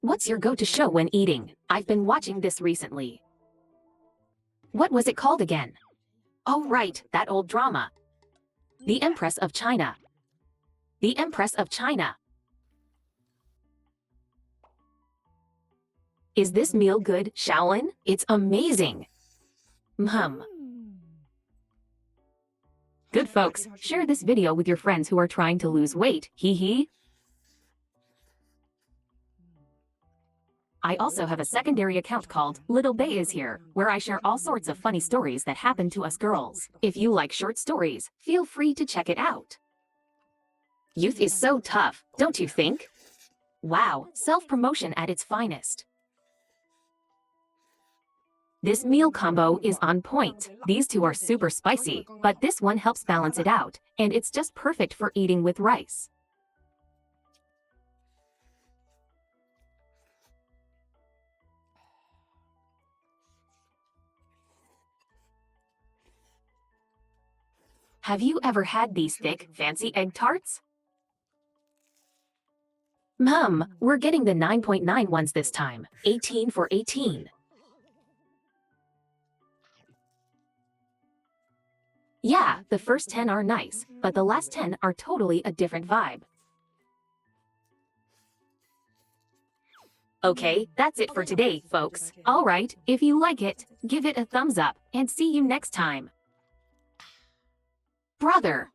What's your go-to show when eating? I've been watching this recently. What was it called again? Oh right, that old drama. The Empress of China. The Empress of China. Is this meal good, Shaolin? It's amazing. Mhum. Good folks, share this video with your friends who are trying to lose weight, hee hee. I also have a secondary account called Little Bay is Here, where I share all sorts of funny stories that happen to us girls. If you like short stories, feel free to check it out. Youth is so tough, don't you think? Wow, self-promotion at its finest. This meal combo is on point. These two are super spicy, but this one helps balance it out, and it's just perfect for eating with rice. Have you ever had these thick, fancy egg tarts? We're getting the 9.9 ones this time. 18 for 18. Yeah, the first 10 are nice, but the last 10 are totally a different vibe. Okay, that's it for today, folks. Alright, if you like it, give it a thumbs up, and see you next time. Brother,